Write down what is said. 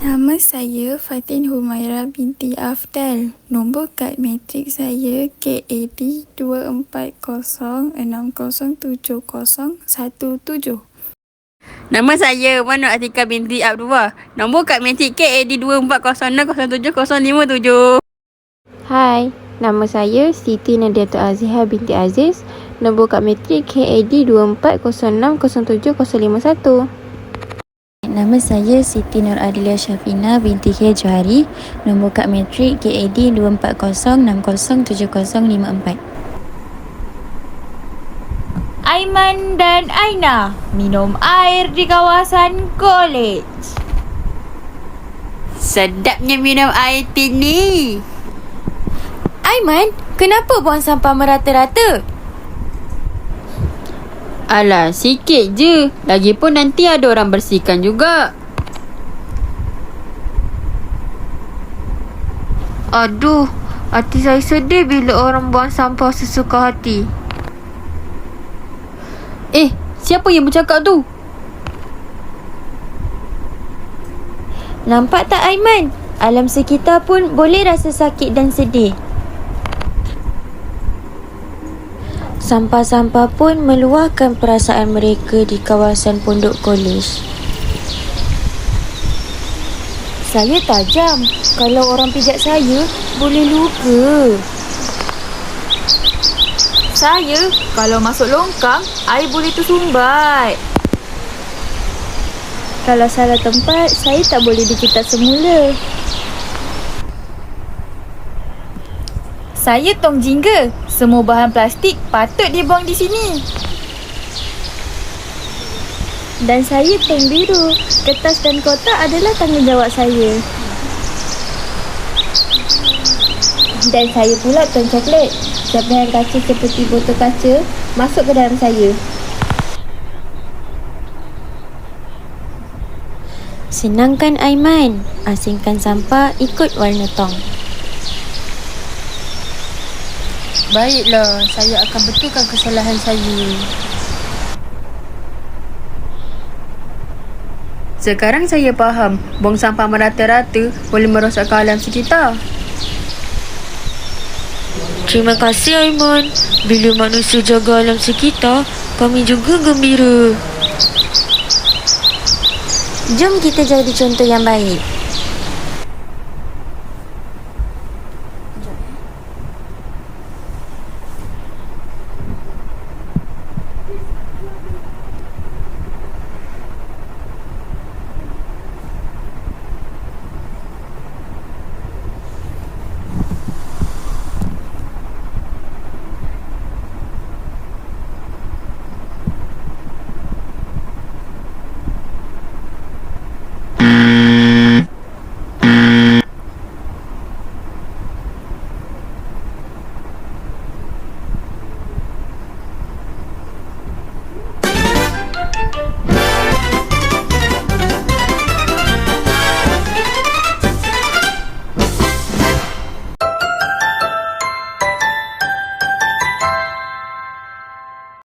Nama saya Fatin Humaira binti Afdal. Nombor kad matrik saya KAD 240607017. Nama saya Wan Nur Atika binti Abdullah. Nombor kad matrik KAD 240607057. Hai, nama saya Siti Nadiatul Azhar binti Aziz. Nombor kad matrik KAD 240607051. Nama saya Siti Nur Adilia Syafina binti K. Johari. Nombor kad matrik KAD 240607054. Aiman dan Aina minum air di kawasan kolej. Sedapnya minum air tin ni. Aiman, kenapa buang sampah merata-rata? Alah, sikit je. Lagipun nanti ada orang bersihkan juga. Aduh, hati saya sedih bila orang buang sampah sesuka hati. Siapa yang bercakap tu? Nampak tak Aiman? Alam sekitar pun boleh rasa sakit dan sedih. Sampah-sampah pun meluahkan perasaan mereka di kawasan pondok kolej. Saya tajam. Kalau orang pijak saya, boleh luka. Saya, kalau masuk longkang, air boleh tersumbat. Kalau salah tempat, saya tak boleh dikitat semula. Saya tong jingga. Semua bahan plastik patut dibuang di sini. Dan saya tong biru. Kertas dan kotak adalah tanggungjawab saya. Dan saya pula tong coklat. Sabahan kaca seperti botol kaca masuk ke dalam saya. Senangkan Aiman. Asingkan sampah ikut warna tong. Baiklah, saya akan betulkan kesalahan saya. Sekarang saya faham, buang sampah merata-rata boleh merosakkan alam sekitar. Terima kasih Aiman. Bila manusia jaga alam sekitar, kami juga gembira. Jom kita jadi contoh yang baik.